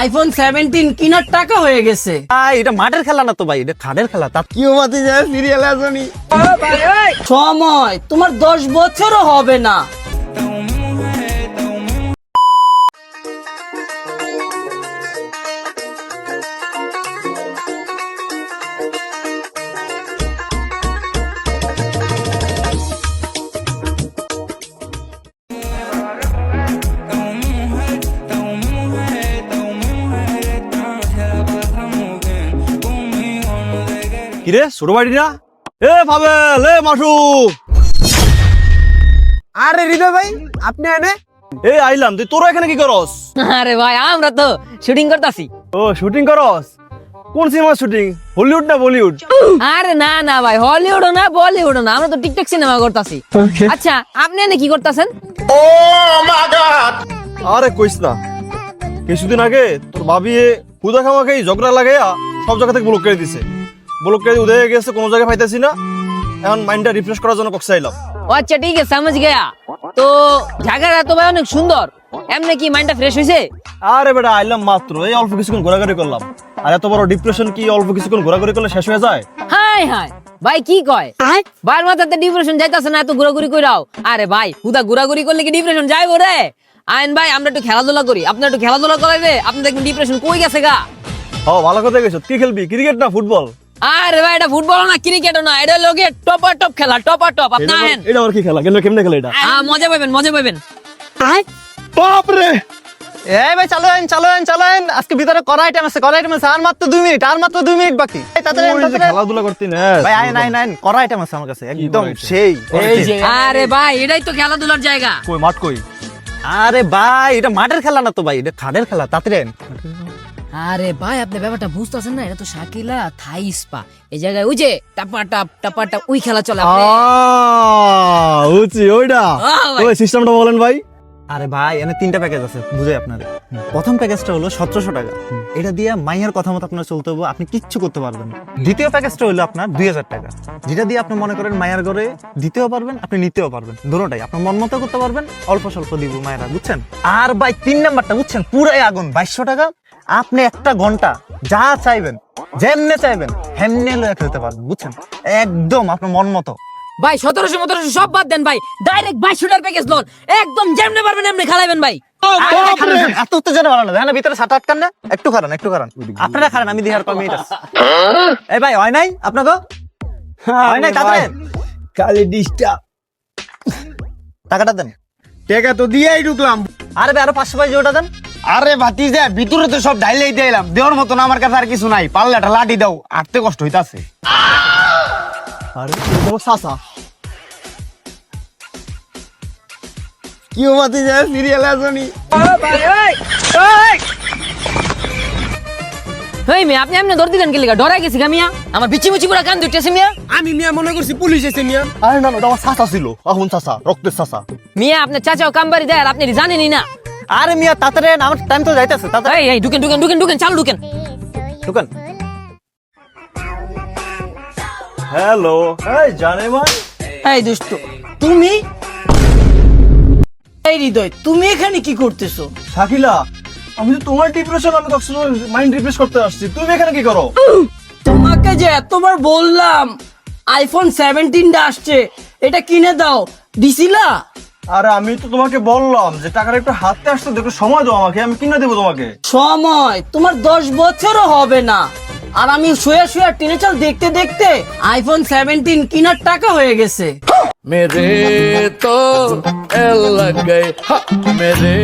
IPhone 17 কেনার টাকা হয়ে গেছে। এটা মাঠের খেলা না তো ভাই, এটা খাটের খেলা। তা কি বাতি যায় সিরিয়াল আসনি সময় তোমার 10 বছরও হবে না। কিরে ছোট বাড়ি না? এ পাবেল, এ মাসু। আরে হৃদয় ভাই আপনি এনে এ আইলাম, তুই তোরা এখানে কি করস? আরে ভাই আমরা তো শুটিং করতেছি। ও শুটিং করস? কোন সিনেমার শুটিং? হলিউড না বলিউড? আরে না না ভাই, হলিউডও না বলিউডও না, আমরা তো টিকটক সিনেমা করতেছি। আচ্ছা আপনি এনে কি করতেছেন? আরে কইস না, কিছুদিন আগে তোর ভাবি খুদা খামাকে ঝগড়া লাগাইয়া সব জায়গা থেকে ব্লক করে দিছে। ব্লক করে উদয় গেছে, কোনো জায়গায় পাইতেছি না। এখন মাইন্ডটা রিফ্রেশ করার জন্য কক্সে আইলাম। ও আচ্ছা ঠিক আছে, সমঝ গয়া। তো জায়গাটা তো ভাই অনেক সুন্দর, এমনি কি মাইন্ডটা ফ্রেশ হয়েছে? আরে বেটা আইলাম মাত্র, এই অল্প কিছুক্ষণ ঘোরাঘুরি করলাম। আর এত বড় ডিপ্রেশন কি অল্প কিছুক্ষণ ঘোরাঘুরি করলে শেষ হয়ে যায়? হাই হাই ভাই কি কয়, ভাইয়ের মাথাতে ডিপ্রেশন যাইতাছে না এত ঘোরাঘুরি কইরাও? আরে ভাই হুদা ঘোরাঘুরি করলে কি ডিপ্রেশন যাইব রে? আইন ভাই আমরা একটু খেলাধুলা করি, আপনি একটু খেলাধুলা করাইবে, আপনি দেখবেন ডিপ্রেশন কই গেছে গা। ও ভালো কথা গেছো। কি খেলবি, ক্রিকেট না ফুটবল? আরে ভাই এটা ফুটবল না ক্রিকেটও না, এটা লোকে টপার টপ খেলা, টপার টপ। আপনি আহেন, এটা আর কি খেলা? কেমনে খেলা এটা? মজা পাবেন, মজা পাবেন। বাপ রে! এই ভাই চালান আজকে ভিতরে করা আইটেম আছে আর মাত্র 2 মিনিট বাকি এই তাড়াতাড়ি ওই যে খেলাধুলা করতি না ভাই আইন করা আইটেম আছে আমার কাছে একদম করা item? সেই এই যে আরে ভাই এটাই তো খেলাধুলার জায়গা। কই মাঠ কই? আরে ভাই এটা মাঠের খেলা না তো ভাই, এটা খাটের খেলা। তাড়াতাড়ি আইন। আরে ভাই আপনি ব্যাপারটা বুঝতেছেন না, এটা তো শাকিলা থাই স্পা। এই জায়গায় ওই যে টাপা টাপ ওই খেলা চলে। উচি ওইটা। ভাই। ওই সিস্টেমটা বলেন ভাই। আরে ভাই এখানে 3টা প্যাকেজ আছে, বুঝাই আপনাদের। প্রথম প্যাকেজটা হলো 1700 টাকা, এটা দিয়ে মাইয়ার কথা মতো আপনার চলতে হবে, আপনি কিচ্ছু করতে পারবেন না। দ্বিতীয় প্যাকেজটা হলো আপনার 2000 টাকা, যেটা দিয়ে আপনি মনে করেন মায়ের ঘরে দিতেও পারবেন, আপনি নিতেও পারবেন, দুটোটাই আপনার মন মতো করতে পারবেন। অল্প স্বল্প দিব মায়েরা, বুঝছেন? আর ভাই 3 নাম্বারটা বুঝছেন, পুরাই আগুন, 2200 টাকা। আপনি একটা ঘন্টা যা চাইবেন, যেমনে চাইবেন হেমনে লয়ে খেলতে পারবেন, বুঝছেন? একদম আপনার মন মতো। ভাই 1700 সব বাদ দেন ভাই, ডাইরেক্ট 2200 প্যাকেজ লোন, একদম যেমনে পারবেন এমনি খেলাবেন ভাই। এত উত্তেজনা বাড়ানো যায় না, ভিতরে 7-8 কান না, একটু খারান আপনারা খারান, আমি দিহার কম মিনিট আছে। এই ভাই হয় নাই আপনাকে? হয় নাই তাড়াতাড়ি খালি ডিস্টার্ব। টাকাটা দেন। টাকা তো দিয়েই ঢুকলাম। আরে ভাই আরো 500 পয়সা ওটা দেন। আরে ভাতিজা ভিতরে তো সব ঢাইলেই দিলাম, দেওয়ার মতন আমার কাছে আর কিছু নাই। পারলে একটা লাঠি দাও, আটতে কষ্ট হইতাছে। আরে তোমার সাসা কি ভাতিজা সিরিয়াল আসনি হেই মিয়া আপনি এমনি ধরতে দেন কি লাগা? ডরাই গেছি গা মিয়া, আমার বিচি মুচি পুরা কান দুটেছে মিয়া। আমি মিয়া মনে করছি পুলিশ এসে মিয়া। আরে না ওটা আমার সাসা ছিল, আহুন সাসা, রক্তের সাসা। মিয়া আপনার চাচাও কামবাড়ি দেয় আর আপনি জানেনই না। আরে মিয়া তাড়াতাড়ি আইন, আমার টাইম তো যাইতেছে, তাড়াতাড়ি এই ঢুকেন চালু ঢুকেন। ঢুকেন। হ্যালো, এই জানে মান। এই দুষ্ট তুমি, এই হৃদয় তুমি এখানে কি করতেছো? শাকিলা, আমি তো তোমার ডিপ্রেশন, আমি কখনো মাইন্ড রিফ্রেশ করতে আসছি। তুমি এখানে কি করো? তোমাকে যে এতবার বললাম আইফোন 17টা আসছে, এটা কিনে দাও, দিছিলা? আরে আমি তো তোমাকে বললাম যে টাকাটা একটু হাতে আসতে দেখো, সময় দাও আমাকে, আমি কিনে দেবো তোমাকে। সময় তোমার 10 বছরও হবে না। আর আমি শুয়ে শুয়ে টিনে চাল দেখতে দেখতে আইফোন 17 কেনার টাকা হয়ে গেছে। मेरे तो लग गए मेरे